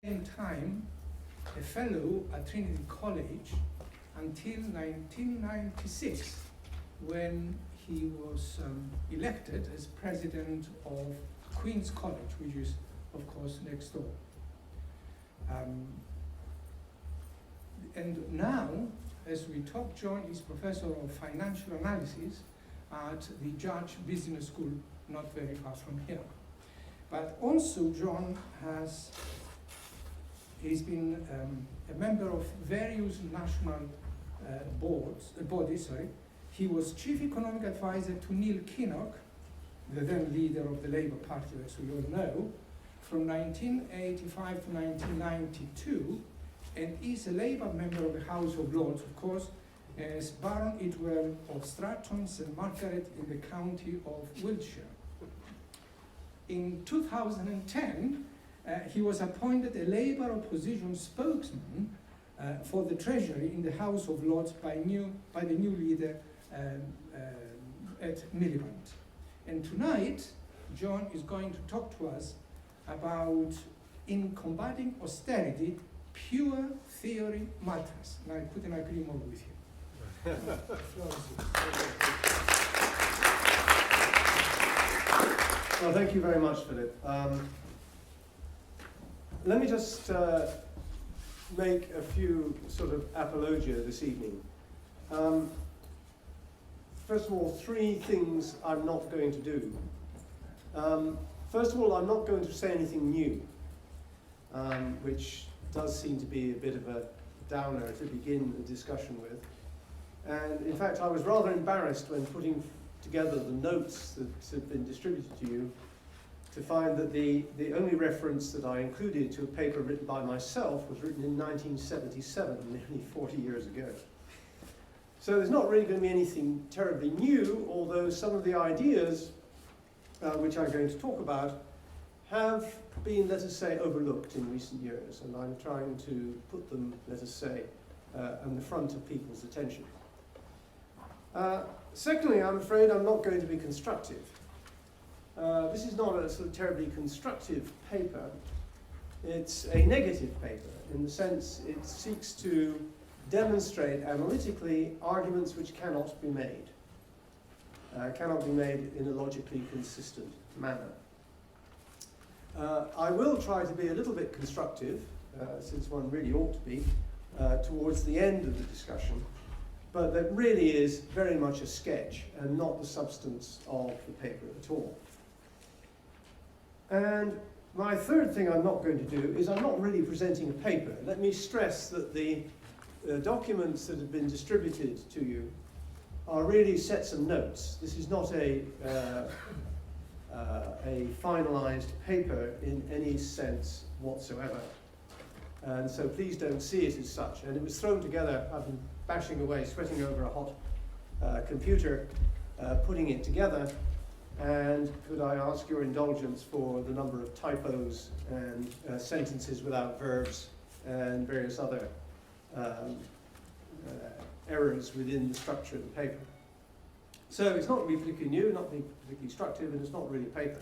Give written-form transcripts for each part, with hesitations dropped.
same time a fellow at Trinity College until 1996, when he was elected as president of Queen's College, which is, of course, next door. And now, as we talk, John is professor of financial analysis at the Judge Business School, not very far from here. But also, John he's been a member of various national bodies. He was chief economic advisor to Neil Kinnock, the then leader of the Labour Party, as we all know, from 1985 to 1992, and is a Labour member of the House of Lords, of course, as Baron Eatwell of Stratton St. Margaret in the county of Wiltshire. In 2010, he was appointed a Labour opposition spokesman for the Treasury in the House of Lords by the new leader at Miliband. And tonight, John is going to talk to us about, in combating austerity, pure theory matters. And I couldn't agree more with you. Well, thank you very much, Philip. Let me just make a few sort of apologia this evening. First of all, three things I'm not going to do. First of all, I'm not going to say anything new, which does seem to be a bit of a downer to begin the discussion with. And in fact, I was rather embarrassed when putting together the notes that had been distributed to you to find that the only reference that I included to a paper written by myself was written in 1977, nearly 40 years ago. So there's not really going to be anything terribly new, although some of the ideas which I'm going to talk about have been, let us say, overlooked in recent years, and I'm trying to put them, let us say, on the front of people's attention. Secondly, I'm afraid I'm not going to be constructive. This is not a sort of terribly constructive paper. It's a negative paper in the sense it seeks to demonstrate analytically arguments which cannot be made in a logically consistent manner. I will try to be a little bit constructive, since one really ought to be, towards the end of the discussion, but that really is very much a sketch and not the substance of the paper at all. And my third thing I'm not going to do is I'm not really presenting a paper. Let me stress that the documents that have been distributed to you are really sets of notes. This is not a finalized paper in any sense whatsoever. And so please don't see it as such. And it was thrown together, I've been bashing away, sweating over a hot computer, putting it together. And could I ask your indulgence for the number of typos and sentences without verbs and various other errors within the structure of the paper. So it's not really particularly new, not really particularly instructive, and it's not really a paper.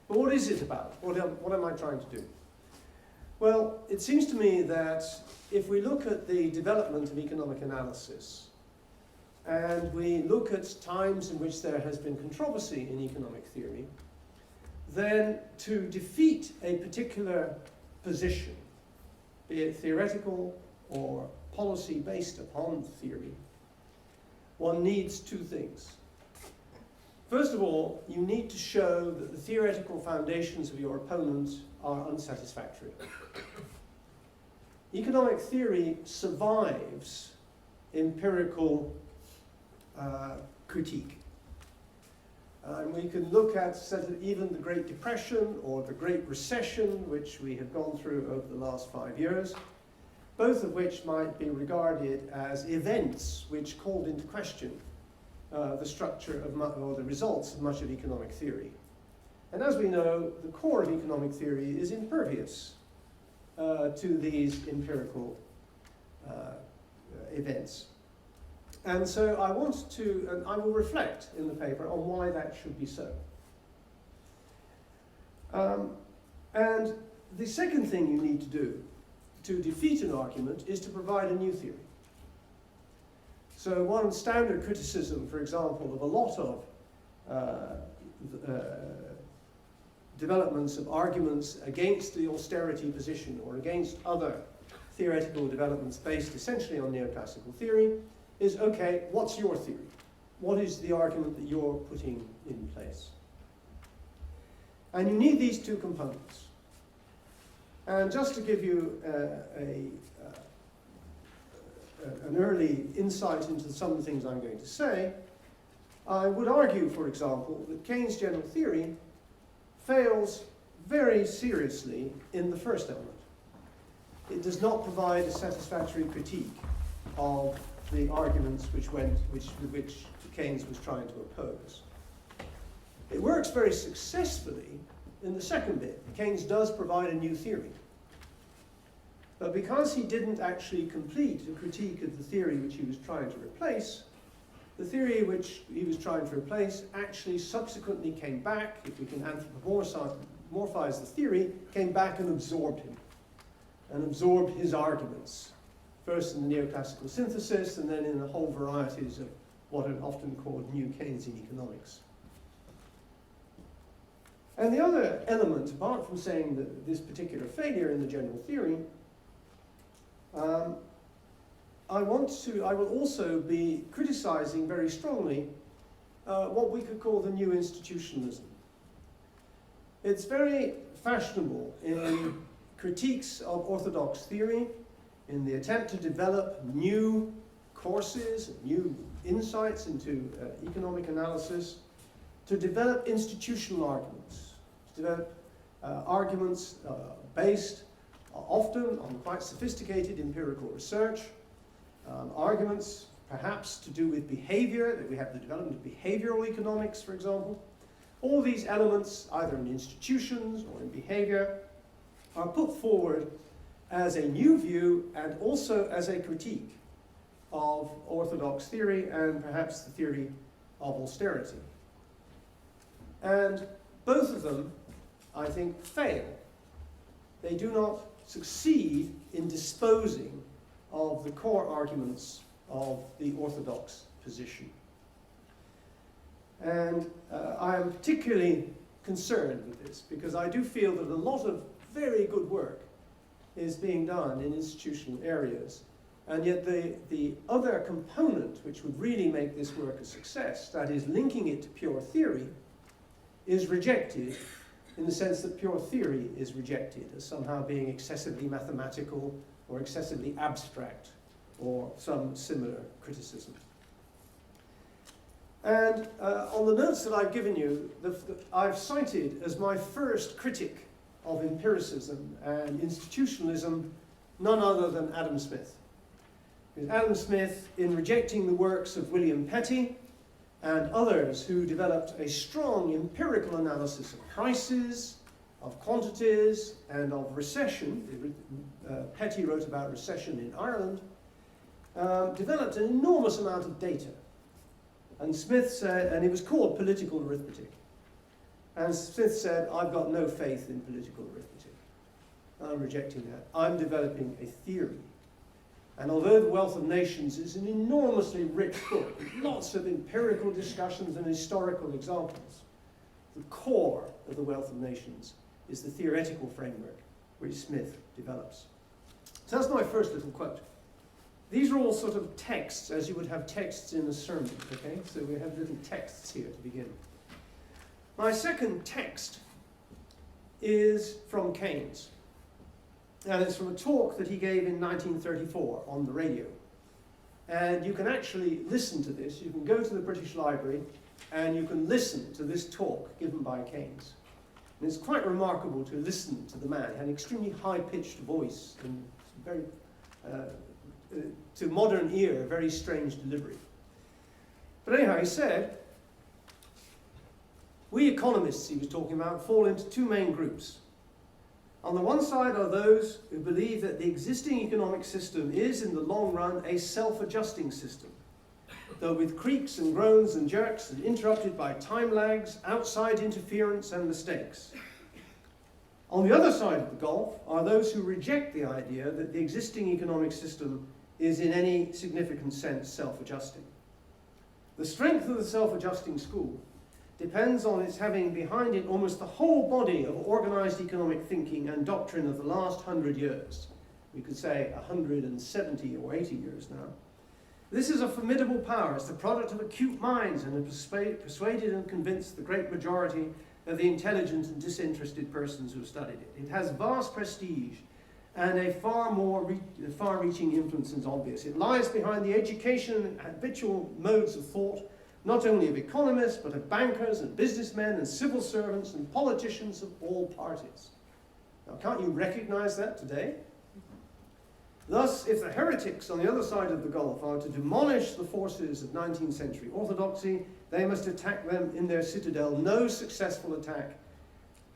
But what is it about? What am I trying to do? Well, it seems to me that if we look at the development of economic analysis, and we look at times in which there has been controversy in economic theory, then to defeat a particular position, be it theoretical or policy based upon theory, one needs two things. First of all, you need to show that the theoretical foundations of your opponent are unsatisfactory. Economic theory survives empirical critique. And we can look at even the Great Depression or the Great Recession, which we have gone through over the last 5 years, both of which might be regarded as events which called into question the structure of or the results of much of economic theory. And as we know, the core of economic theory is impervious to these empirical events. And so I want to, and I will reflect in the paper on why that should be so. And the second thing you need to do to defeat an argument is to provide a new theory. So one standard criticism, for example, of a lot of developments of arguments against the austerity position or against other theoretical developments based essentially on neoclassical theory is, okay, what's your theory? What is the argument that you're putting in place? And you need these two components. And just to give you an early insight into some of the things I'm going to say, I would argue, for example, that Keynes' general theory fails very seriously in the first element. It does not provide a satisfactory critique of the arguments which Keynes was trying to oppose. It works very successfully in the second bit. Keynes does provide a new theory. But because he didn't actually complete a critique of the theory which he was trying to replace, the theory which he was trying to replace actually subsequently came back, if we can anthropomorphize the theory, came back and absorbed him, and absorbed his arguments, first in the neoclassical synthesis, and then in the whole varieties of what are often called new Keynesian economics. And the other element, apart from saying that this particular failure in the general theory, I will also be criticizing very strongly what we could call the new institutionalism. It's very fashionable in critiques of orthodox theory, in the attempt to develop new courses, new insights into economic analysis, to develop institutional arguments, to develop arguments based often on quite sophisticated empirical research, arguments perhaps to do with behavior, that we have the development of behavioral economics, for example. All these elements, either in institutions or in behavior, are put forward as a new view and also as a critique of orthodox theory and perhaps the theory of austerity. And both of them, I think, fail. They do not succeed in disposing of the core arguments of the orthodox position. And I am particularly concerned with this because I do feel that a lot of very good work is being done in institutional areas, and yet the other component which would really make this work a success, that is linking it to pure theory, is rejected in the sense that pure theory is rejected as somehow being excessively mathematical or excessively abstract or some similar criticism. And on the notes that I've given you, I've cited as my first critic of empiricism and institutionalism none other than Adam Smith. Because Adam Smith, in rejecting the works of William Petty and others who developed a strong empirical analysis of prices, of quantities, and of recession, Petty wrote about recession in Ireland, developed an enormous amount of data. And Smith said, and it was called political arithmetic. And Smith said, I've got no faith in political arithmetic. I'm rejecting that. I'm developing a theory. And although The Wealth of Nations is an enormously rich book, with lots of empirical discussions and historical examples, the core of The Wealth of Nations is the theoretical framework which Smith develops. So that's my first little quote. These are all sort of texts, as you would have texts in a sermon, okay? So we have little texts here to begin. My second text is from Keynes. And it's from a talk that he gave in 1934 on the radio. And you can actually listen to this. You can go to the British Library and you can listen to this talk given by Keynes. And it's quite remarkable to listen to the man. He had an extremely high-pitched voice and very, to modern ear, very strange delivery. But anyhow, he said, we economists, he was talking about, fall into two main groups. On the one side are those who believe that the existing economic system is, in the long run, a self-adjusting system, though with creaks and groans and jerks and interrupted by time lags, outside interference and mistakes. On the other side of the gulf are those who reject the idea that the existing economic system is in any significant sense self-adjusting. The strength of the self-adjusting school depends on its having behind it almost the whole body of organized economic thinking and doctrine of the last 100 years. We could say 170 or 80 years now. This is a formidable power. It's the product of acute minds and has persuaded and convinced the great majority of the intelligent and disinterested persons who have studied it. It has vast prestige and a far-reaching influence is obvious. It lies behind the education and habitual modes of thought, not only of economists, but of bankers and businessmen and civil servants and politicians of all parties. Now, can't you recognize that today? Thus, if the heretics on the other side of the gulf are to demolish the forces of 19th century orthodoxy, they must attack them in their citadel. No successful attack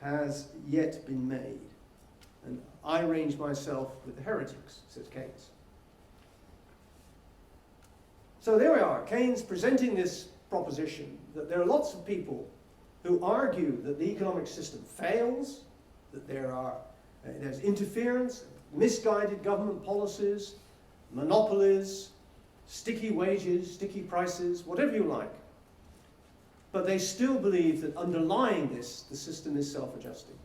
has yet been made. And I range myself with the heretics, says Keynes. So there we are, Keynes presenting this proposition that there are lots of people who argue that the economic system fails, that there's interference, misguided government policies, monopolies, sticky wages, sticky prices, whatever you like. But they still believe that underlying this, the system is self-adjusting.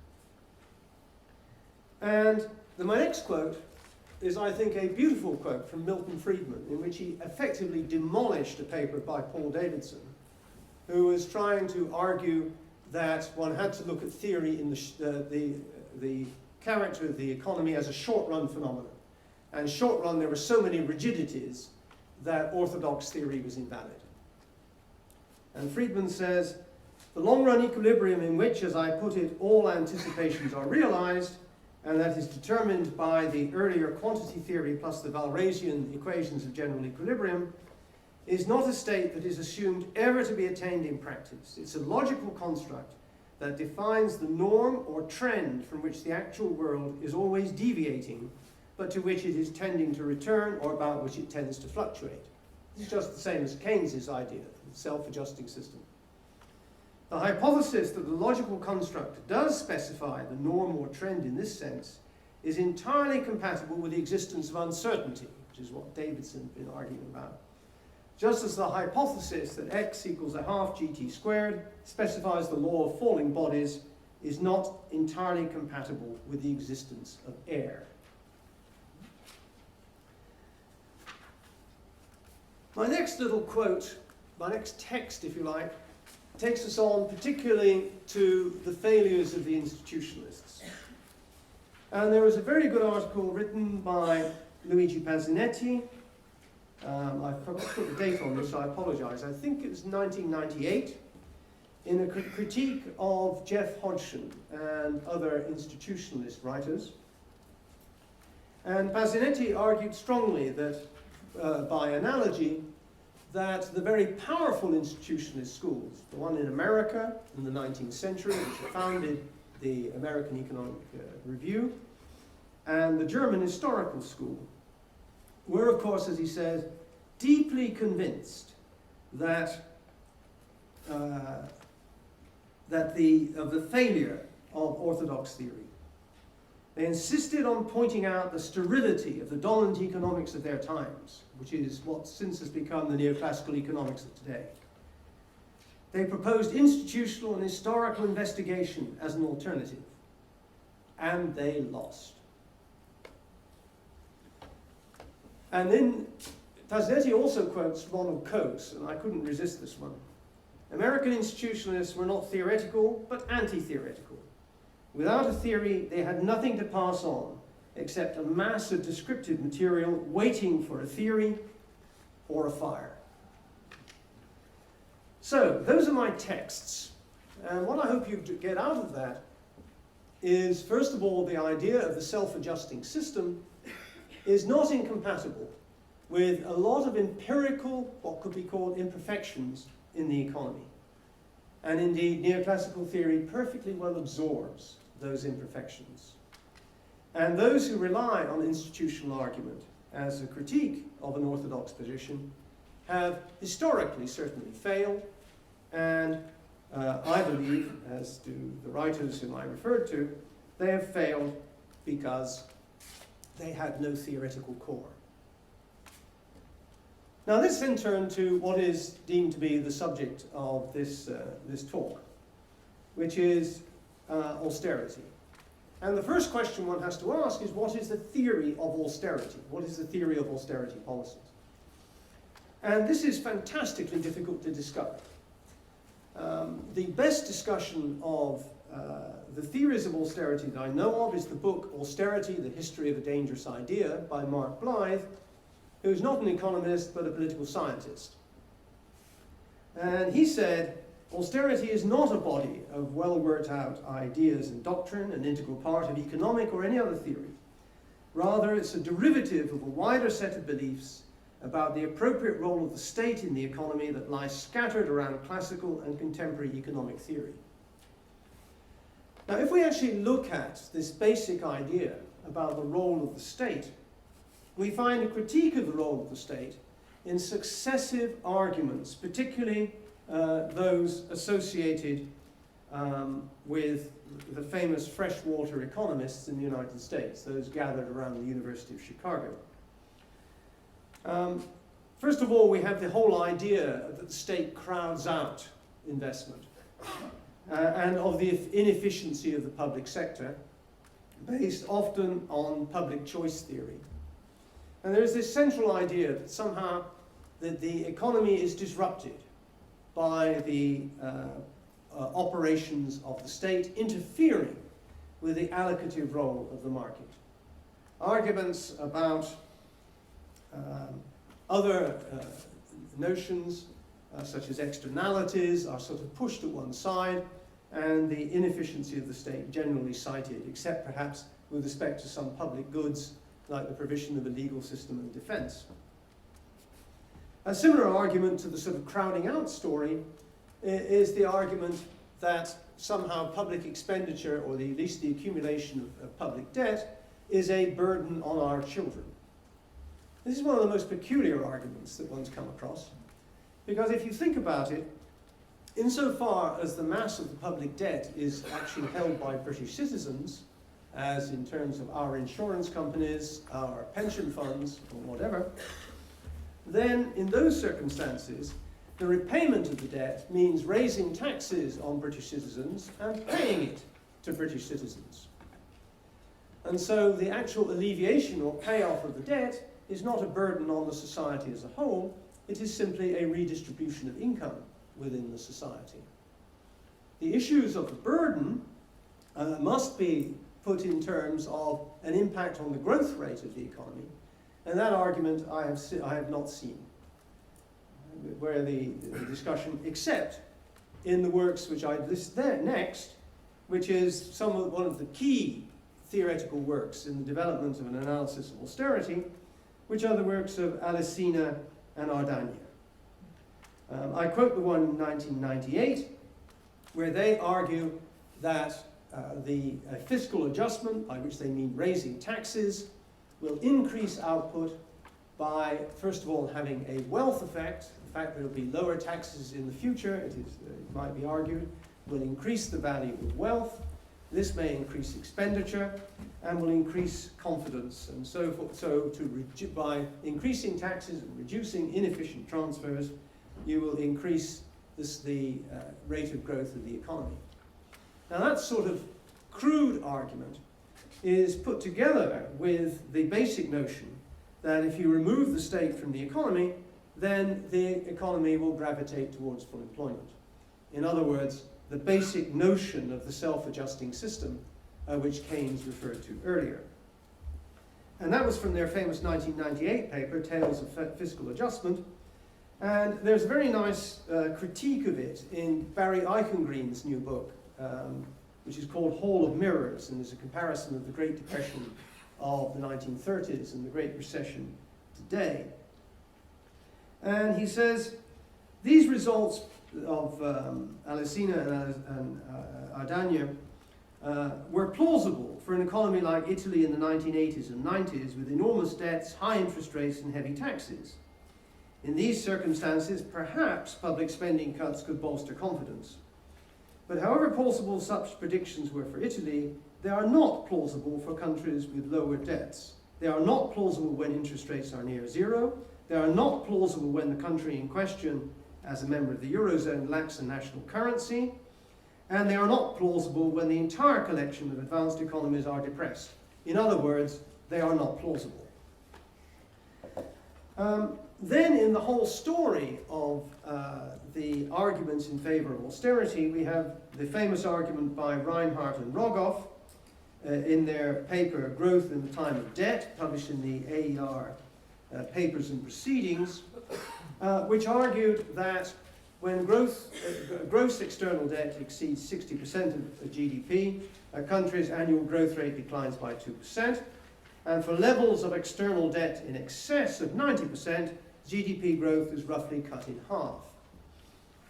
And my next quote is, I think, a beautiful quote from Milton Friedman, in which he effectively demolished a paper by Paul Davidson, who was trying to argue that one had to look at theory in the character of the economy as a short-run phenomenon. And short-run, there were so many rigidities that orthodox theory was invalid. And Friedman says, the long-run equilibrium in which, as I put it, all anticipations are realized, and that is determined by the earlier quantity theory plus the Walrasian equations of general equilibrium, is not a state that is assumed ever to be attained in practice. It's a logical construct that defines the norm or trend from which the actual world is always deviating, but to which it is tending to return, or about which it tends to fluctuate. This is just the same as Keynes's idea of the self-adjusting system. The hypothesis that the logical construct does specify the norm or trend in this sense is entirely compatible with the existence of uncertainty, which is what Davidson has been arguing about. Just as the hypothesis that x equals a half gt squared specifies the law of falling bodies is not entirely compatible with the existence of air. My next little quote, my next text, if you like, takes us on particularly to the failures of the institutionalists. And there was a very good article written by Luigi Pasinetti. I forgot to put the date on this, so I apologize. I think it was 1998, in a critique of Jeff Hodgson and other institutionalist writers. And Pasinetti argued strongly that, by analogy, that the very powerful institutionalist schools, the one in America in the 19th century, which founded the American Economic Review, and the German historical school, were, of course, as he says, deeply convinced that of the failure of orthodox theory. They insisted on pointing out the sterility of the dominant economics of their times, which is what since has become the neoclassical economics of today. They proposed institutional and historical investigation as an alternative, and they lost. And then Pasinetti also quotes Ronald Coase, and I couldn't resist this one. American institutionalists were not theoretical, but anti-theoretical. Without a theory, they had nothing to pass on except a mass of descriptive material waiting for a theory or a fire. So, those are my texts. And what I hope you get out of that is, first of all, the idea of the self-adjusting system is not incompatible with a lot of empirical, what could be called imperfections in the economy. And indeed, neoclassical theory perfectly well absorbs those imperfections. And those who rely on institutional argument as a critique of an orthodox position have historically certainly failed, and I believe, as do the writers whom I referred to, they have failed because they had no theoretical core. Now let's then turn to what is deemed to be the subject of this talk, which is austerity. And the first question one has to ask is, what is the theory of austerity? What is the theory of austerity policies? And this is fantastically difficult to discover. The best discussion of the theories of austerity that I know of is the book Austerity, The History of a Dangerous Idea by Mark Blyth, who's not an economist but a political scientist. And he said, austerity is not a body of well worked out ideas and doctrine, an integral part of economic or any other theory. Rather, it's a derivative of a wider set of beliefs about the appropriate role of the state in the economy that lies scattered around classical and contemporary economic theory. Now, if we actually look at this basic idea about the role of the state, we find a critique of the role of the state in successive arguments, particularly those associated with the famous freshwater economists in the United States, those gathered around the University of Chicago. First of all, we have the whole idea that the state crowds out investment and of the inefficiency of the public sector, based often on public choice theory. And there is this central idea that somehow that the economy is disrupted by the operations of the state interfering with the allocative role of the market. Arguments about other notions such as externalities are sort of pushed to one side, and the inefficiency of the state generally cited, except perhaps with respect to some public goods like the provision of a legal system and defense. A similar argument to the sort of crowding out story is the argument that somehow public expenditure, or at least the accumulation of public debt, is a burden on our children. This is one of the most peculiar arguments that one's come across, because if you think about it, insofar as the mass of the public debt is actually held by British citizens, as in terms of our insurance companies, our pension funds, or whatever, then in those circumstances, the repayment of the debt means raising taxes on British citizens and paying it to British citizens. And so the actual alleviation or payoff of the debt is not a burden on the society as a whole, it is simply a redistribution of income within the society. The issues of the burden must be put in terms of an impact on the growth rate of the economy, and that argument I have not seen, where the discussion, except in the works which I list there next, which is one of the key theoretical works in the development of an analysis of austerity, which are the works of Alesina and Ardagna. I quote the one in 1998, where they argue that the fiscal adjustment, by which they mean raising taxes, will increase output by, first of all, having a wealth effect. The fact that there will be lower taxes in the future, it might be argued, will increase the value of wealth. This may increase expenditure and will increase confidence and so forth. So by increasing taxes and reducing inefficient transfers, you will increase the rate of growth of the economy. Now that sort of crude argument is put together with the basic notion that if you remove the state from the economy, then the economy will gravitate towards full employment. In other words, the basic notion of the self-adjusting system, which Keynes referred to earlier. And that was from their famous 1998 paper, Tales of Fiscal Adjustment. And there's a very nice critique of it in Barry Eichengreen's new book, which is called Hall of Mirrors, and there's a comparison of the Great Depression of the 1930s and the Great Recession today. And he says, these results of Alesina and Ardagna were plausible for an economy like Italy in the 1980s and 90s, with enormous debts, high interest rates, and heavy taxes. In these circumstances, perhaps public spending cuts could bolster confidence. But however plausible such predictions were for Italy, they are not plausible for countries with lower debts. They are not plausible when interest rates are near zero. They are not plausible when the country in question, as a member of the Eurozone, lacks a national currency. And they are not plausible when the entire collection of advanced economies are depressed. In other words, they are not plausible. Then in the whole story of the arguments in favor of austerity, we have the famous argument by Reinhardt and Rogoff in their paper Growth in the Time of Debt, published in the AER Papers and Proceedings, which argued that when gross external debt exceeds 60% of GDP, a country's annual growth rate declines by 2%, and for levels of external debt in excess of 90%, GDP growth is roughly cut in half.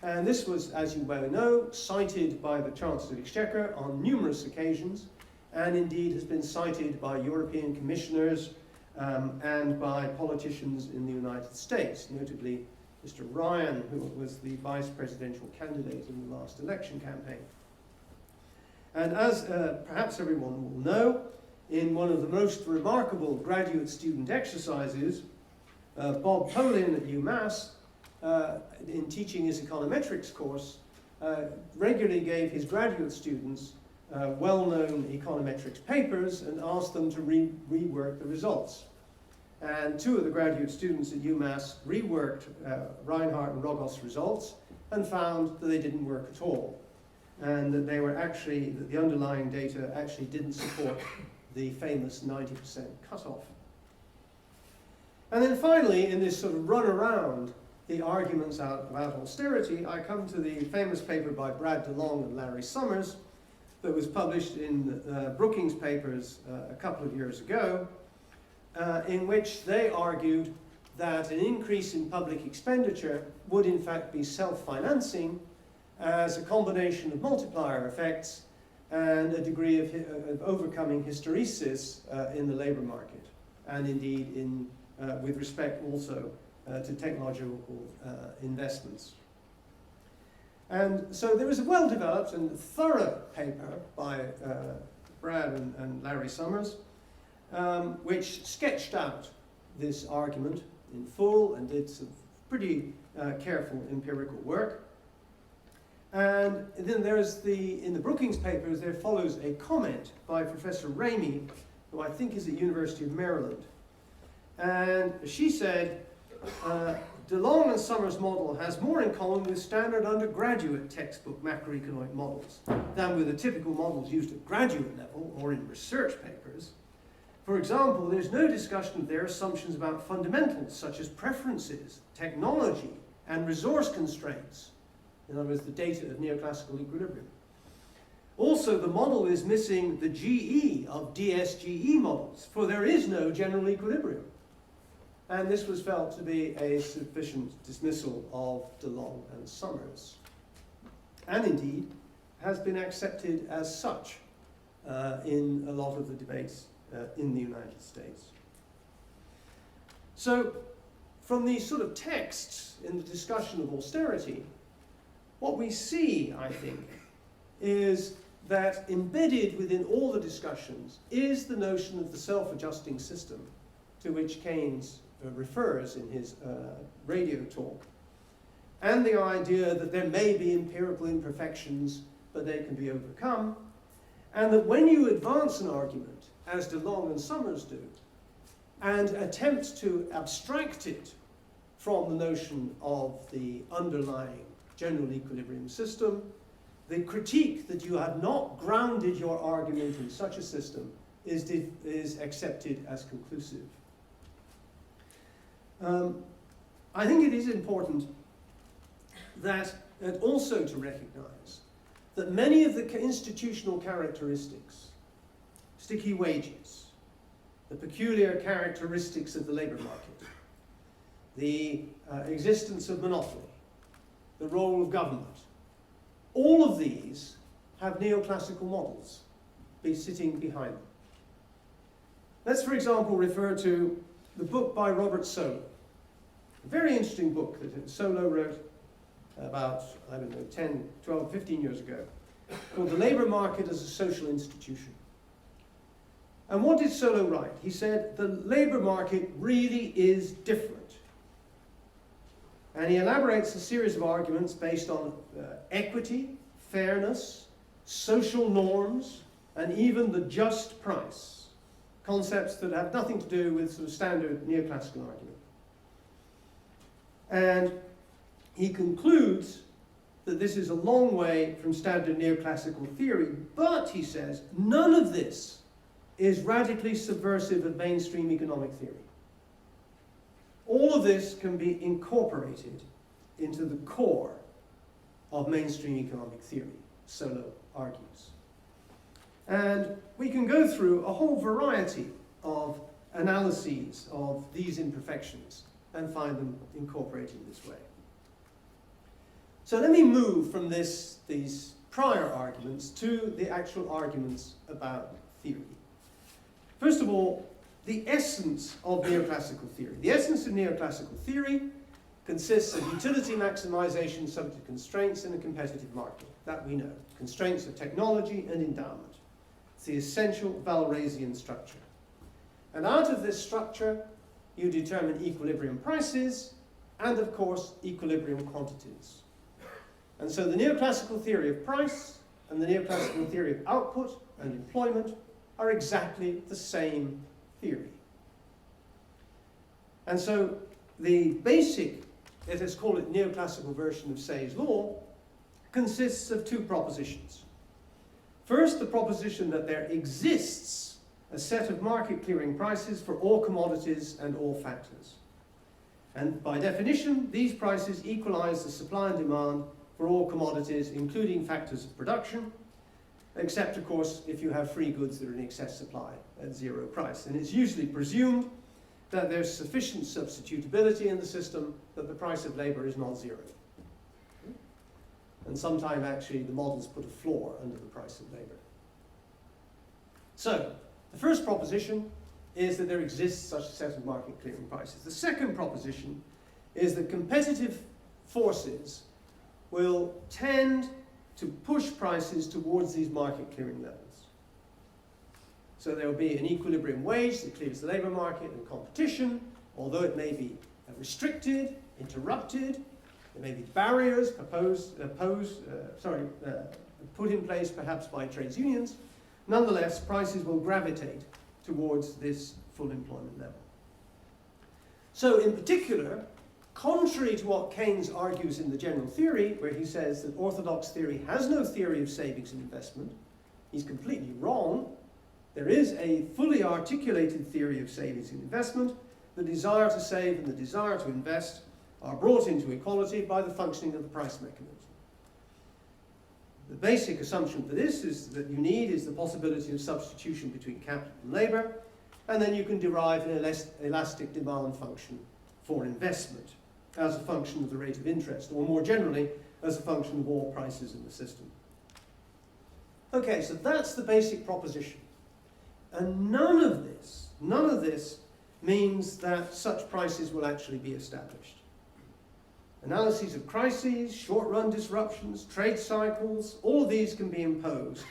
And this was, as you well know, cited by the Chancellor of the Exchequer on numerous occasions, and indeed has been cited by European commissioners and by politicians in the United States, notably Mr. Ryan, who was the vice presidential candidate in the last election campaign. And as perhaps everyone will know, in one of the most remarkable graduate student exercises, Bob Polin at UMass, in teaching his econometrics course, regularly gave his graduate students well-known econometrics papers and asked them to rework the results. And two of the graduate students at UMass reworked Reinhardt and Rogoff's results and found that they didn't work at all, and that they were actually, that the underlying data actually didn't support the famous 90% cutoff. And then finally, in this sort of run around the arguments about austerity, I come to the famous paper by Brad DeLong and Larry Summers that was published in Brookings Papers a couple of years ago, in which they argued that an increase in public expenditure would in fact be self-financing as a combination of multiplier effects and a degree of overcoming hysteresis in the labour market, and indeed in, with respect also to technological investments. And so there was a well-developed and thorough paper by Brad and Larry Summers, which sketched out this argument in full and did some pretty careful empirical work. And then there's in the Brookings papers, there follows a comment by Professor Ramey, who I think is at the University of Maryland. And she said, DeLong and Summers' model has more in common with standard undergraduate textbook macroeconomic models than with the typical models used at graduate level or in research papers. For example, there's no discussion of their assumptions about fundamentals such as preferences, technology, and resource constraints. In other words, the data of neoclassical equilibrium. Also, the model is missing the GE of DSGE models, for there is no general equilibrium. And this was felt to be a sufficient dismissal of DeLong and Summers. And indeed, has been accepted as such in a lot of the debates in the United States. So, from these sort of texts in the discussion of austerity, what we see, I think, is that embedded within all the discussions is the notion of the self-adjusting system to which Keynes refers in his radio talk, and the idea that there may be empirical imperfections, but they can be overcome, and that when you advance an argument, as DeLong and Summers do, and attempt to abstract it from the notion of the underlying general equilibrium system, the critique that you have not grounded your argument in such a system is accepted as conclusive. I think it is important that also to recognize that many of the institutional characteristics, sticky wages, the peculiar characteristics of the labour market, the existence of monopoly, the role of government, all of these have neoclassical models sitting behind them. Let's, for example, refer to the book by Robert Solow, a very interesting book that Solow wrote about, I don't know, 10, 12, 15 years ago, called The Labour Market as a Social Institution. And what did Solow write? He said, the labour market really is different. And he elaborates a series of arguments based on equity, fairness, social norms, and even the just price. Concepts that have nothing to do with sort of standard neoclassical argument. And he concludes that this is a long way from standard neoclassical theory, but, he says, none of this is radically subversive of mainstream economic theory. All of this can be incorporated into the core of mainstream economic theory, Solow argues. And we can go through a whole variety of analyses of these imperfections and find them incorporated this way. So let me move from these prior arguments to the actual arguments about theory. First of all, the essence of neoclassical theory. The essence of neoclassical theory consists of utility maximization subject to constraints in a competitive market. That we know. Constraints of technology and endowment. It's the essential Walrasian structure. And out of this structure, you determine equilibrium prices and, of course, equilibrium quantities. And so the neoclassical theory of price and the neoclassical theory of output and employment are exactly the same theory. And so the basic, let us call it neoclassical version of Say's law, consists of two propositions. First, the proposition that there exists a set of market clearing prices for all commodities and all factors. And by definition, these prices equalize the supply and demand for all commodities, including factors of production, except, of course, if you have free goods that are in excess supply at zero price. And it's usually presumed that there's sufficient substitutability in the system that the price of labor is not zero. And sometimes, actually, the models put a floor under the price of labor. So, the first proposition is that there exists such a set of market clearing prices. The second proposition is that competitive forces will tend to push prices towards these market clearing levels. So there will be an equilibrium wage that clears the labor market, and competition, although it may be restricted, interrupted, there may be barriers put in place perhaps by trades unions. Nonetheless, prices will gravitate towards this full employment level. So in particular, contrary to what Keynes argues in the general theory, where he says that orthodox theory has no theory of savings and investment, he's completely wrong. There is a fully articulated theory of savings and investment. The desire to save and the desire to invest are brought into equality by the functioning of the price mechanism. The basic assumption for this is that you need is the possibility of substitution between capital and labor, and then you can derive an elastic demand function for investment as a function of the rate of interest, or more generally, as a function of all prices in the system. Okay, so that's the basic proposition. And none of this means that such prices will actually be established. Analyses of crises, short-run disruptions, trade cycles, all of these can be imposed.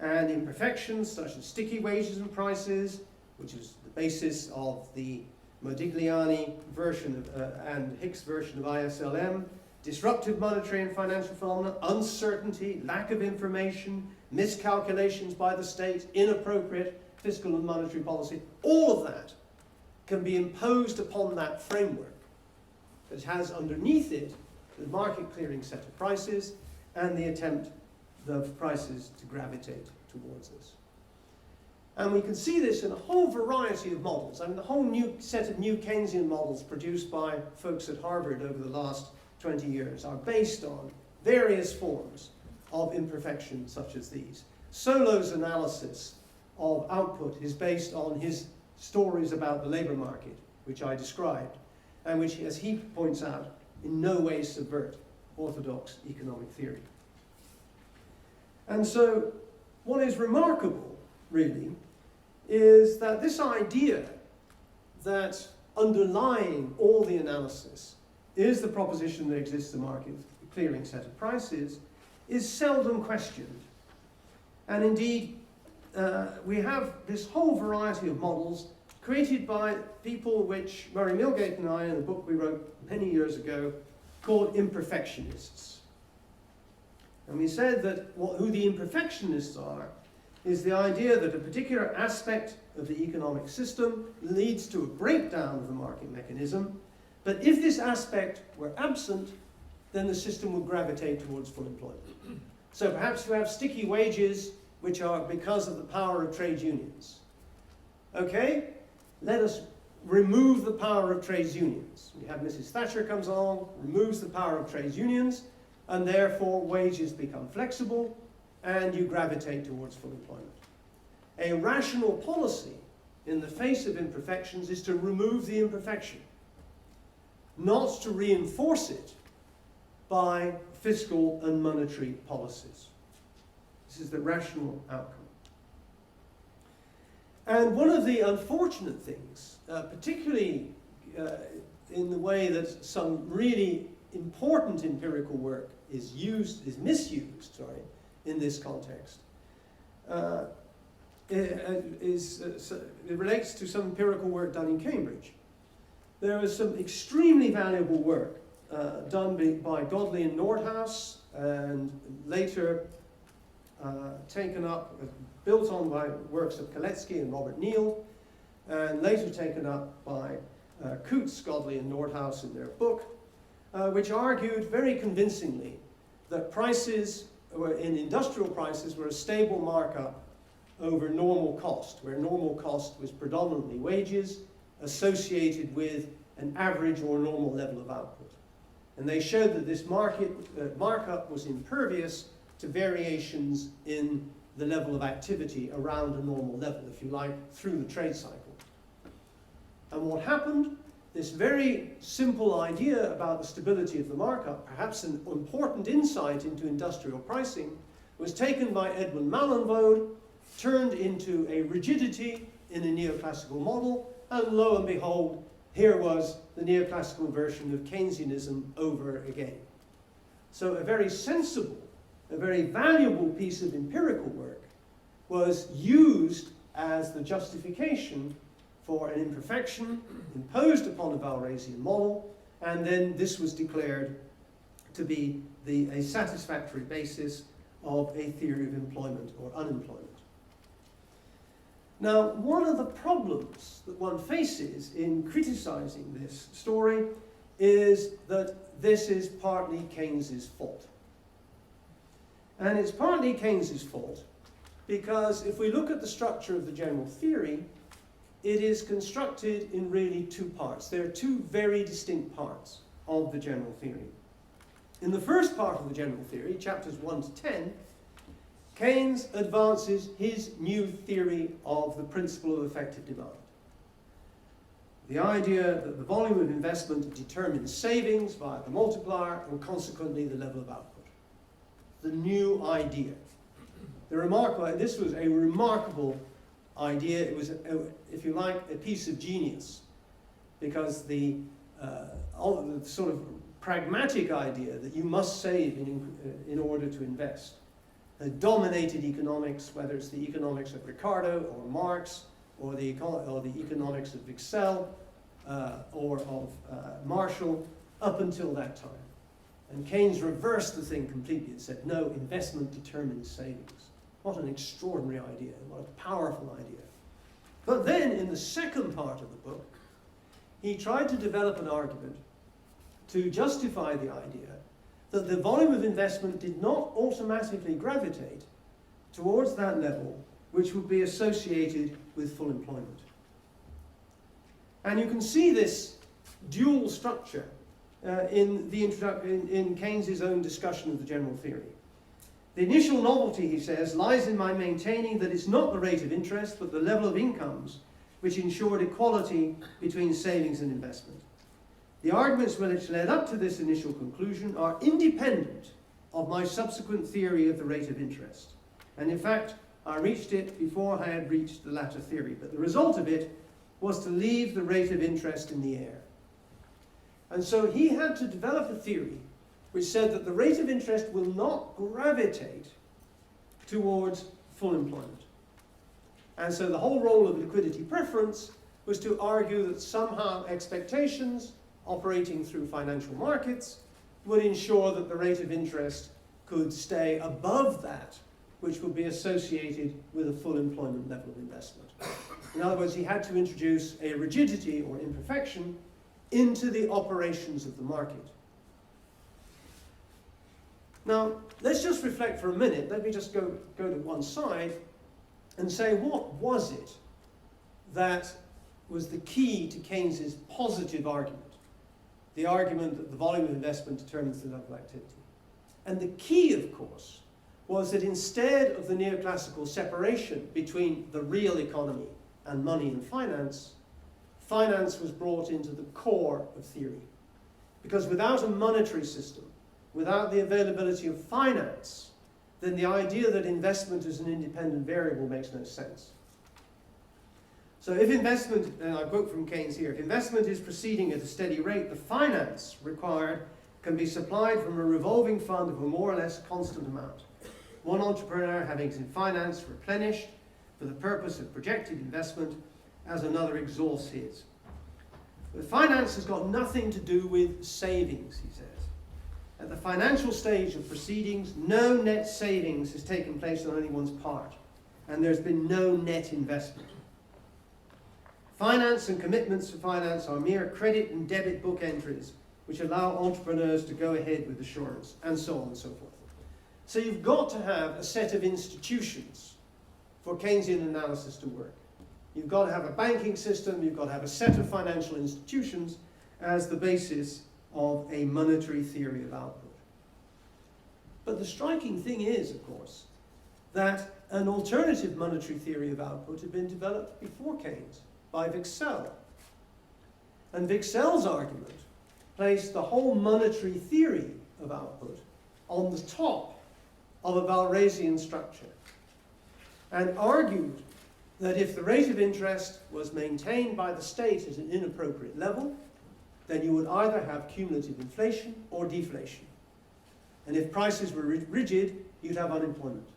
And imperfections such as sticky wages and prices, which is the basis of the Modigliani version and Hicks version of ISLM, disruptive monetary and financial phenomena, uncertainty, lack of information, miscalculations by the state, inappropriate fiscal and monetary policy, all of that can be imposed upon that framework that has underneath it the market clearing set of prices and the attempt of prices to gravitate towards us. And we can see this in a whole variety of models. I mean, the whole new set of new Keynesian models produced by folks at Harvard over the last 20 years are based on various forms of imperfection such as these. Solow's analysis of output is based on his stories about the labor market, which I described, and which, as he points out, in no way subvert orthodox economic theory. And so, what is remarkable, really, is that this idea that underlying all the analysis is the proposition that exists a market clearing set of prices is seldom questioned. And indeed, we have this whole variety of models created by people which Murray Millgate and I, in a book we wrote many years ago, called imperfectionists. And we said that who the imperfectionists are is the idea that a particular aspect of the economic system leads to a breakdown of the market mechanism, but if this aspect were absent, then the system would gravitate towards full employment. So perhaps you have sticky wages which are because of the power of trade unions. Okay, let us remove the power of trade unions. We have Mrs. Thatcher comes along, removes the power of trade unions, and therefore wages become flexible, and you gravitate towards full employment. A rational policy in the face of imperfections is to remove the imperfection, not to reinforce it by fiscal and monetary policies. This is the rational outcome. And one of the unfortunate things, particularly in the way that some really important empirical work is misused, in this context, it relates to some empirical work done in Cambridge. There was some extremely valuable work done by Godley and Nordhaus, and later taken up, built on by works of Koletsky and Robert Neal, and later taken up by Coutts, Godley and Nordhaus in their book, which argued very convincingly that prices in industrial prices were a stable markup over normal cost, where normal cost was predominantly wages associated with an average or normal level of output. And they showed that this markup was impervious to variations in the level of activity around a normal level, if you like, through the trade cycle. And what happened? This very simple idea about the stability of the markup, perhaps an important insight into industrial pricing, was taken by Edmund Mallenvode, turned into a rigidity in a neoclassical model, and lo and behold, here was the neoclassical version of Keynesianism over again. So a very sensible, a very valuable piece of empirical work was used as the justification for an imperfection imposed upon a Walrasian model, and then this was declared to be a satisfactory basis of a theory of employment or unemployment. Now, one of the problems that one faces in criticizing this story is that this is partly Keynes's fault. And it's partly Keynes's fault because if we look at the structure of the general theory, it is constructed in really two parts. There are two very distinct parts of the general theory. In the first part of the general theory, chapters 1 to 10, Keynes advances his new theory of the principle of effective demand. The idea that the volume of investment determines savings via the multiplier and consequently the level of output. The new idea. This was a remarkable idea. It was, if you like, a piece of genius, because the sort of pragmatic idea that you must save in order to invest had dominated economics, whether it's the economics of Ricardo or Marx, or the economics of Wicksell, or of Marshall, up until that time. And Keynes reversed the thing completely and said, no, investment determines savings. What an extraordinary idea, what a powerful idea. But then, in the second part of the book, he tried to develop an argument to justify the idea that the volume of investment did not automatically gravitate towards that level which would be associated with full employment. And you can see this dual structure in Keynes's own discussion of the general theory. The initial novelty, he says, lies in my maintaining that it's not the rate of interest, but the level of incomes which ensured equality between savings and investment. The arguments which led up to this initial conclusion are independent of my subsequent theory of the rate of interest. And in fact, I reached it before I had reached the latter theory. But the result of it was to leave the rate of interest in the air. And so he had to develop a theory which said that the rate of interest will not gravitate towards full employment. And so the whole role of liquidity preference was to argue that somehow expectations operating through financial markets would ensure that the rate of interest could stay above that which would be associated with a full employment level of investment. In other words, he had to introduce a rigidity or imperfection into the operations of the market. Now, let's just reflect for a minute. Let me just go to one side and say, what was it that was the key to Keynes's positive argument? The argument that the volume of investment determines the level of activity. And the key, of course, was that instead of the neoclassical separation between the real economy and money and finance, finance was brought into the core of theory. Because without a monetary system, without the availability of finance, then the idea that investment is an independent variable makes no sense. So if investment, and I quote from Keynes here, if investment is proceeding at a steady rate, the finance required can be supplied from a revolving fund of a more or less constant amount. One entrepreneur having his finance replenished for the purpose of projected investment as another exhausts his. But finance has got nothing to do with savings, he says. At the financial stage of proceedings, no net savings has taken place on anyone's part, and there's been no net investment. Finance and commitments to finance are mere credit and debit book entries which allow entrepreneurs to go ahead with assurance, and so on and so forth. So you've got to have a set of institutions for Keynesian analysis to work. You've got to have a banking system, you've got to have a set of financial institutions as the basis of a monetary theory of output. But the striking thing is, of course, that an alternative monetary theory of output had been developed before Keynes by Eatwell. And Eatwell's argument placed the whole monetary theory of output on the top of a Walrasian structure, and argued that if the rate of interest was maintained by the state at an inappropriate level, then you would either have cumulative inflation or deflation. And if prices were rigid, you'd have unemployment.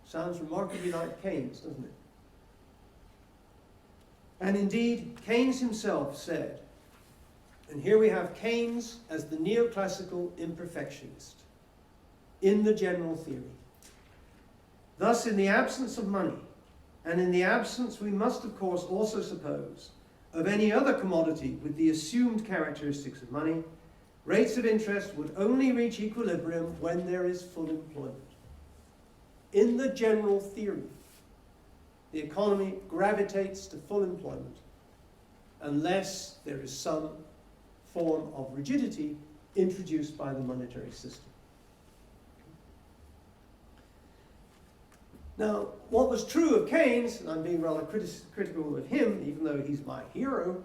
Sounds remarkably like Keynes, doesn't it? And indeed, Keynes himself said, and here we have Keynes as the neoclassical imperfectionist in the general theory. Thus, in the absence of money, and in the absence, we must of course also suppose, of any other commodity with the assumed characteristics of money, rates of interest would only reach equilibrium when there is full employment. In the general theory, the economy gravitates to full employment unless there is some form of rigidity introduced by the monetary system. Now, what was true of Keynes, and I'm being rather critical of him, even though he's my hero,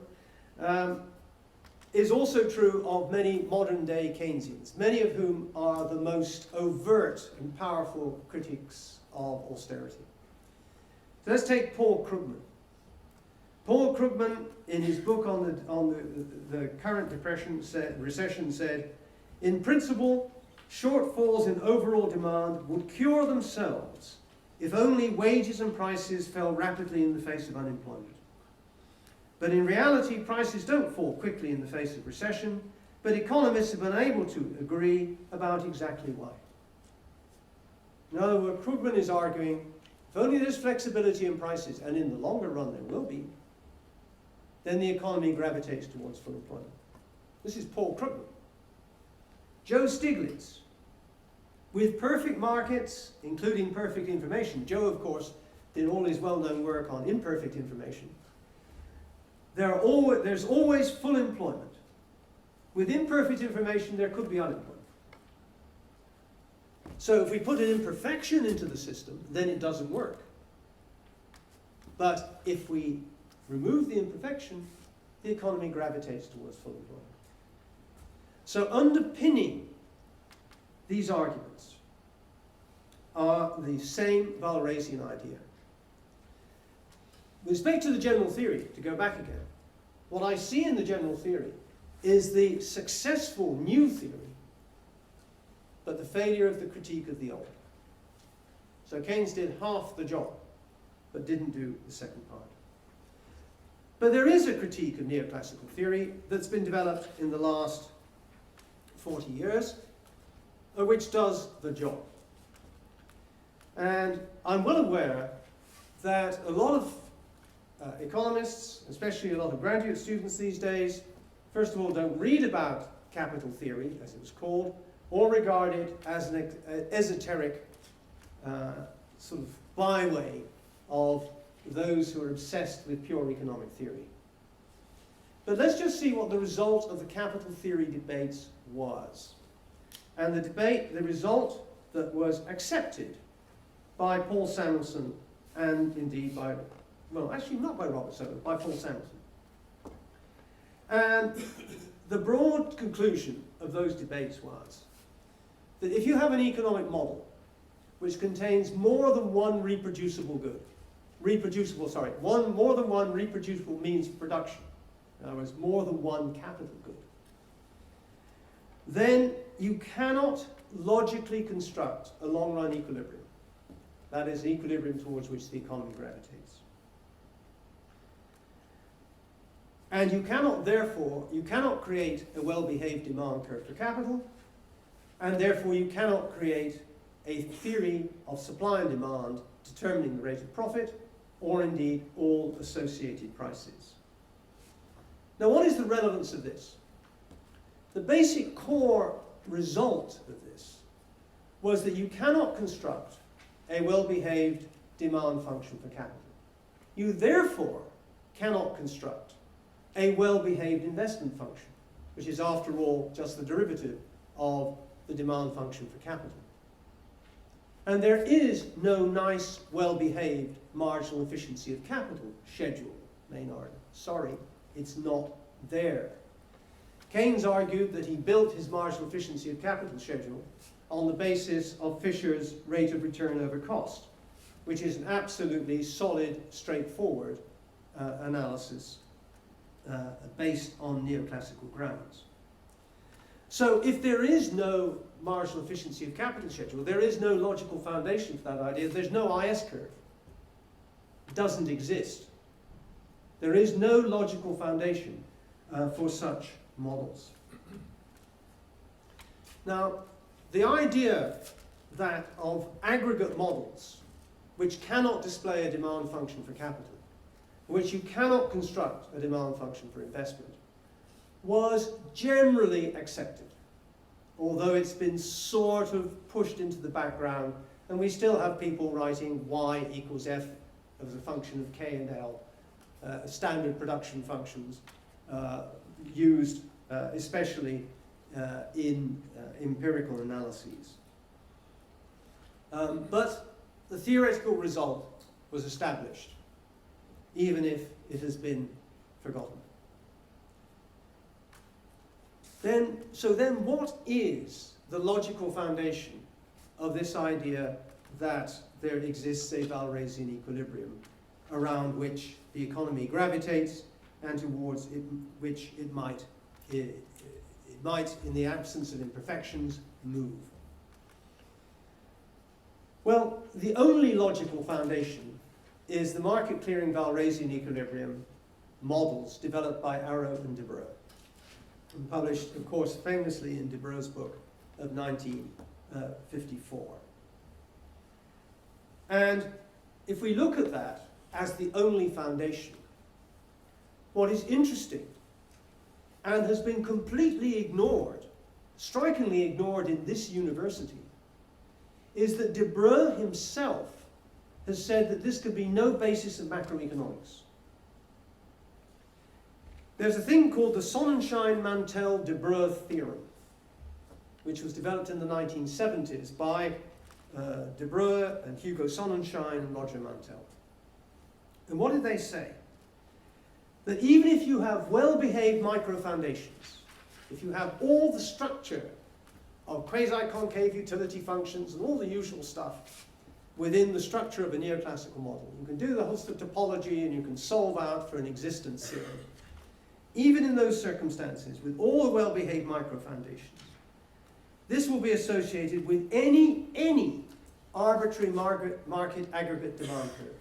is also true of many modern-day Keynesians, many of whom are the most overt and powerful critics of austerity. So let's take Paul Krugman. Paul Krugman, in his book on the current recession, said, in principle, shortfalls in overall demand would cure themselves if only wages and prices fell rapidly in the face of unemployment. But in reality, prices don't fall quickly in the face of recession, but economists have been able to agree about exactly why. In other words, Krugman is arguing, if only there's flexibility in prices, and in the longer run there will be, then the economy gravitates towards full employment. This is Paul Krugman. Joe Stiglitz, with perfect markets, including perfect information. Joe, of course, did all his well-known work on imperfect information. There's always full employment. With imperfect information, there could be unemployment. So if we put an imperfection into the system, then it doesn't work. But if we remove the imperfection, the economy gravitates towards full employment. So underpinning these arguments are the same Walrasian idea. With respect to the general theory, to go back again, what I see in the general theory is the successful new theory, but the failure of the critique of the old. So Keynes did half the job. but didn't do the second part. But there is a critique of neoclassical theory that's been developed in the last 40 years, which does the job. And I'm well aware that a lot of economists, especially a lot of graduate students these days, first of all, don't read about capital theory, as it was called, or regard it as an esoteric sort of byway of those who are obsessed with pure economic theory. But let's just see what the result of the capital theory debates was. And the result that was accepted by Paul Samuelson and indeed by, well, actually not by Robert Solow, by Paul Samuelson. And the broad conclusion of those debates was that if you have an economic model which contains more than one reproducible good, more than one reproducible means of production, in other words, more than one capital good, then you cannot logically construct a long-run equilibrium. That is, an equilibrium towards which the economy gravitates. And you cannot, therefore, create a well-behaved demand curve for capital, and therefore you cannot create a theory of supply and demand determining the rate of profit, or indeed all associated prices. Now, what is the relevance of this? The basic core result of this was that you cannot construct a well-behaved demand function for capital. You therefore cannot construct a well-behaved investment function, which is after all just the derivative of the demand function for capital. And there is no nice, well-behaved marginal efficiency of capital schedule, Maynard. Sorry, it's not there. Keynes argued that he built his marginal efficiency of capital schedule on the basis of Fisher's rate of return over cost, which is an absolutely solid, straightforward analysis based on neoclassical grounds. So if there is no marginal efficiency of capital schedule, there is no logical foundation for that idea. There's no IS curve. It doesn't exist. There is no logical foundation for such models. Now, the idea that of aggregate models which cannot display a demand function for capital, which you cannot construct a demand function for investment, was generally accepted, although it's been sort of pushed into the background, and we still have people writing y equals f as a function of k and l, standard production functions used especially in empirical analyses. But the theoretical result was established, even if it has been forgotten. So then what is the logical foundation of this idea that there exists a Walrasian equilibrium around which the economy gravitates and towards which it might, in the absence of imperfections, move? Well, the only logical foundation is the market clearing Walrasian equilibrium models developed by Arrow and Debreu, and published, of course, famously in Debreu's book of 1954. And if we look at that as the only foundation, what is interesting and has been completely ignored, strikingly ignored in this university, is that Debreu himself has said that this could be no basis of macroeconomics. There's a thing called the Sonnenschein-Mantel-Debreu theorem, which was developed in the 1970s by Debreu and Hugo Sonnenschein and Roger Mantel. And what did they say? That even if you have well-behaved micro-foundations, if you have all the structure of quasi-concave utility functions and all the usual stuff within the structure of a neoclassical model, you can do the host of topology and you can solve out for an existence theorem. Even in those circumstances, with all the well-behaved micro-foundations, this will be associated with any arbitrary market aggregate demand curve.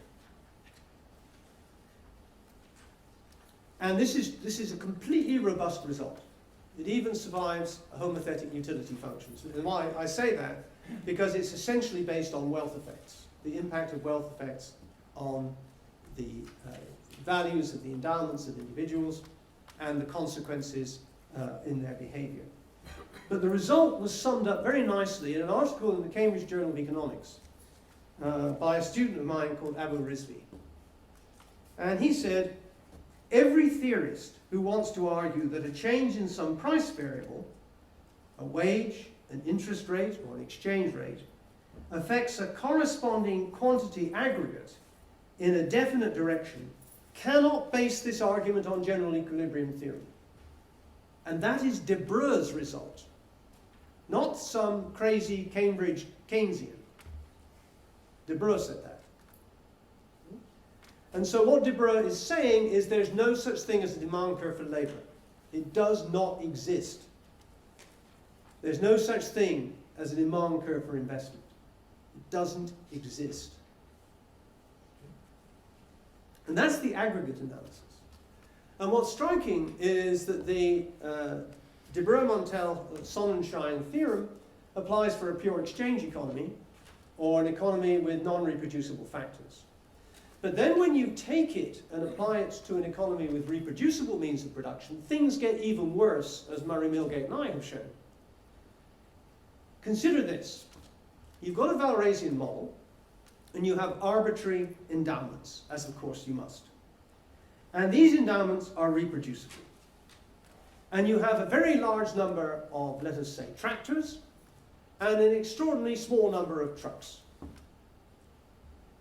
And this is a completely robust result. It even survives homothetic utility functions. And why I say that? Because it's essentially based on wealth effects, the impact of wealth effects on the values of the endowments of individuals and the consequences in their behavior. But the result was summed up very nicely in an article in the Cambridge Journal of Economics by a student of mine called Abu Rizvi. And he said, every theorist who wants to argue that a change in some price variable, a wage, an interest rate, or an exchange rate, affects a corresponding quantity aggregate in a definite direction cannot base this argument on general equilibrium theory. And that is Debreu's result, not some crazy Cambridge Keynesian. Debreu said that. And so what Debreu is saying is there's no such thing as a demand curve for labor. It does not exist. There's no such thing as a demand curve for investment. It doesn't exist. And that's the aggregate analysis. And what's striking is that the Debreu-Montel-Sonnenschein theorem applies for a pure exchange economy or an economy with non-reproducible factors. But then when you take it and apply it to an economy with reproducible means of production, things get even worse, as Murray Milgate and I have shown. Consider this. You've got a Walrasian model, and you have arbitrary endowments, as of course you must. And these endowments are reproducible. And you have a very large number of, let us say, tractors, and an extraordinarily small number of trucks.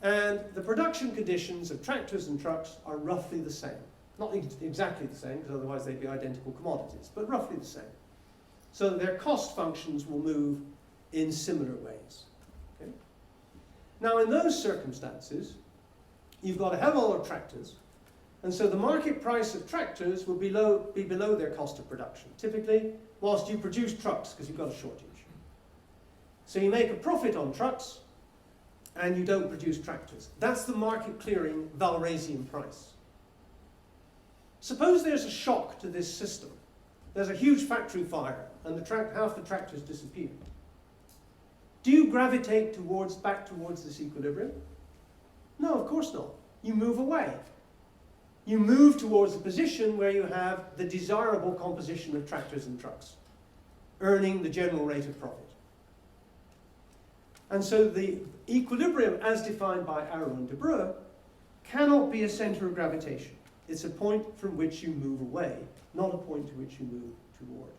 And the production conditions of tractors and trucks are roughly the same. Not exactly the same, because otherwise they'd be identical commodities, but roughly the same. So their cost functions will move in similar ways. Okay? Now, in those circumstances, you've got a hell of a lot of tractors, and so the market price of tractors will be below their cost of production, typically, whilst you produce trucks, because you've got a shortage. So you make a profit on trucks, and you don't produce tractors. That's the market clearing Walrasian price. Suppose there's a shock to this system. There's a huge factory fire, and half the tractors disappear. Do you gravitate back towards this equilibrium? No, of course not. You move away. You move towards a position where you have the desirable composition of tractors and trucks, earning the general rate of profit. And so the equilibrium, as defined by Arrow and Debreu, cannot be a center of gravitation. It's a point from which you move away, not a point to which you move toward.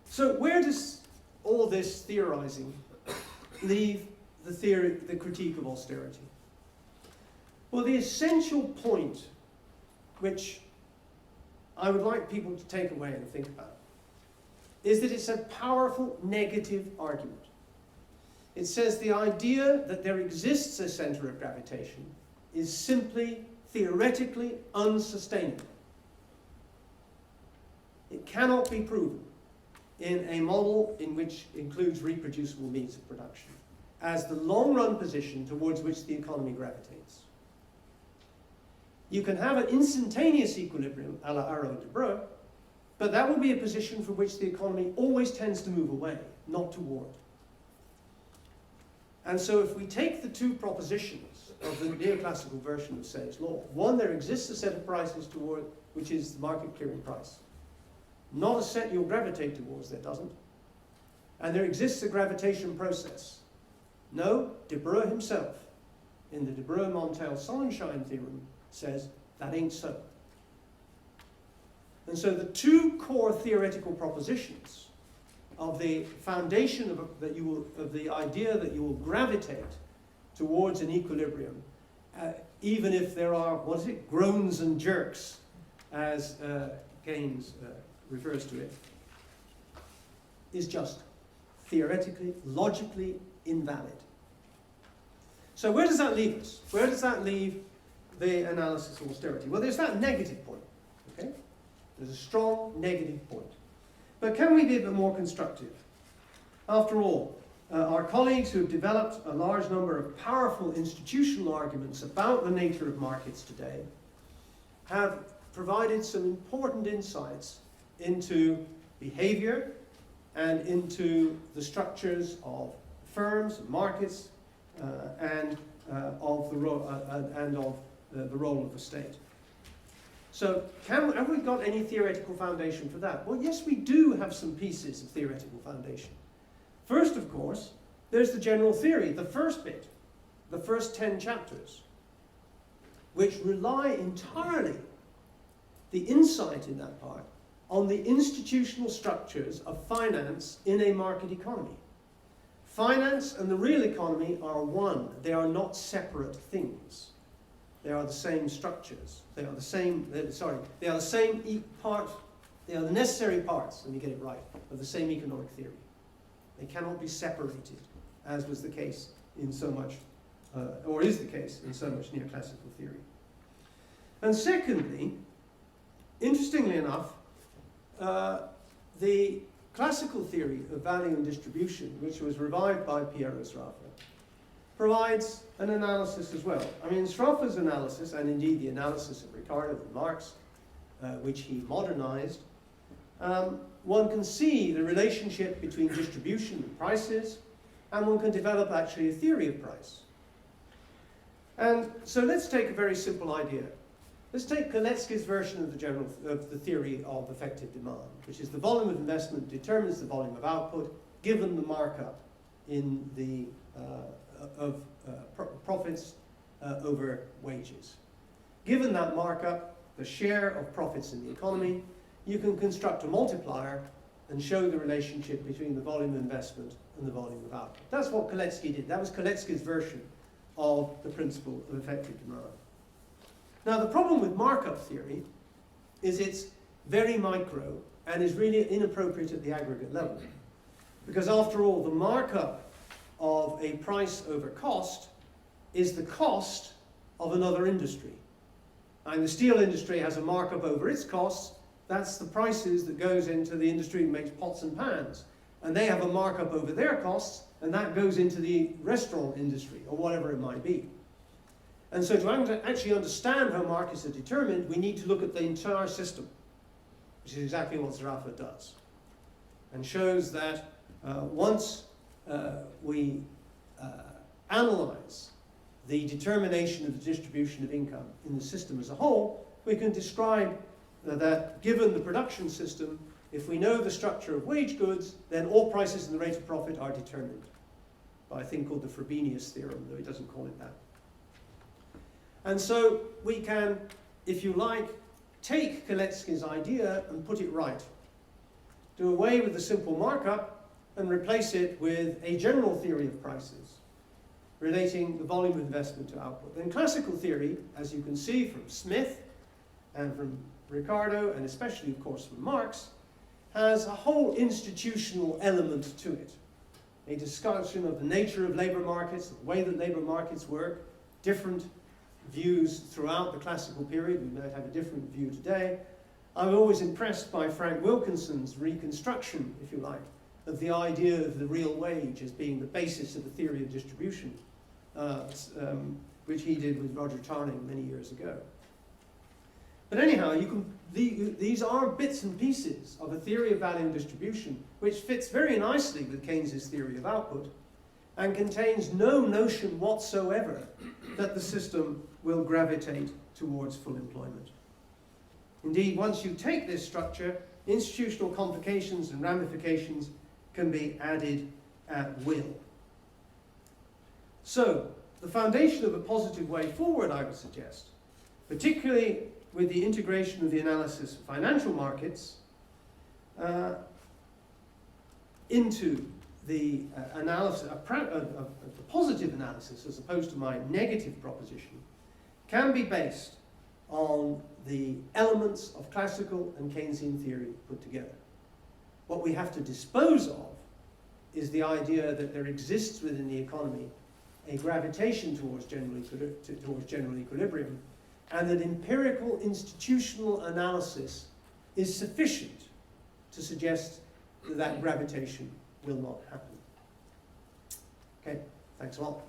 So where does all this theorizing leave the critique of austerity? Well, the essential point which I would like people to take away and think about is that it's a powerful negative argument. It says the idea that there exists a center of gravitation is simply theoretically unsustainable. It cannot be proven in a model in which includes reproducible means of production as the long-run position towards which the economy gravitates. You can have an instantaneous equilibrium, a la Arrow and Debreu, but that will be a position from which the economy always tends to move away, not toward. And so if we take the two propositions of the neoclassical version of Say's law, one, there exists a set of prices toward, which is the market clearing price. Not a set you'll gravitate towards, there doesn't. And there exists a gravitation process. No, Debreu himself, in the Debreu-Montel-Sonnenschein theorem, says that ain't so. And so the two core theoretical propositions of the foundation of the idea that you will gravitate towards an equilibrium, even if there are, groans and jerks, as Keynes refers to it, is just theoretically, logically invalid. So where does that leave us? Where does that leave the analysis of austerity? Well, there's that negative point, okay? There's a strong negative point. But can we be a bit more constructive? After all, our colleagues who have developed a large number of powerful institutional arguments about the nature of markets today have provided some important insights into behavior and into the structures of firms, markets, and of the role of the state. So, have we got any theoretical foundation for that? Well, yes, we do have some pieces of theoretical foundation. First, of course, there's the general theory, the first bit, the first 10 chapters, which rely entirely, the insight in that part, on the institutional structures of finance in a market economy. Finance and the real economy are one. They are not separate things. They are the same structures. They are the same, they are the same part, they are the necessary parts, let me get it right, of the same economic theory. They cannot be separated, as was the case in so much, or is the case in so much neoclassical theory. And secondly, interestingly enough, the classical theory of value and distribution, which was revived by Piero Sraffa, provides an analysis as well. I mean, Sraffa's analysis, and indeed the analysis of Ricardo and Marx, which he modernized, one can see the relationship between distribution and prices, and one can develop actually a theory of price. And so let's take a very simple idea. Let's take Kalecki's version of the theory of effective demand, which is the volume of investment determines the volume of output given the markup in the profits over wages. Given that markup, the share of profits in the economy, you can construct a multiplier and show the relationship between the volume of investment and the volume of output. That's what Kalecki did. That was Kalecki's version of the principle of effective demand. Now, the problem with markup theory is it's very micro and is really inappropriate at the aggregate level. Because after all, the markup of a price over cost is the cost of another industry. And the steel industry has a markup over its costs. That's the prices that goes into the industry that makes pots and pans. And they have a markup over their costs, and that goes into the restaurant industry, or whatever it might be. And so to actually understand how markets are determined, we need to look at the entire system, which is exactly what Sraffa does, and shows that once we analyze the determination of the distribution of income in the system as a whole, we can describe that given the production system, if we know the structure of wage goods, then all prices and the rate of profit are determined by a thing called the Frobenius theorem, though he doesn't call it that. And so we can, if you like, take Kalecki's idea and put it right. Do away with the simple markup and replace it with a general theory of prices relating the volume of investment to output. Then classical theory, as you can see from Smith and from Ricardo, and especially, of course, from Marx, has a whole institutional element to it. A discussion of the nature of labour markets, the way that labour markets work, different views throughout the classical period. We might have a different view today. I'm always impressed by Frank Wilkinson's reconstruction, if you like, of the idea of the real wage as being the basis of the theory of distribution, which he did with Roger Tarning many years ago. But anyhow, these are bits and pieces of a theory of value and distribution, which fits very nicely with Keynes's theory of output, and contains no notion whatsoever that the system will gravitate towards full employment. Indeed, once you take this structure, institutional complications and ramifications can be added at will. So, the foundation of a positive way forward, I would suggest, particularly with the integration of the analysis of financial markets into the analysis, a positive analysis as opposed to my negative proposition, can be based on the elements of classical and Keynesian theory put together. What we have to dispose of is the idea that there exists within the economy a gravitation towards general equilibrium, and that empirical institutional analysis is sufficient to suggest that that gravitation will not happen. Okay, thanks a lot.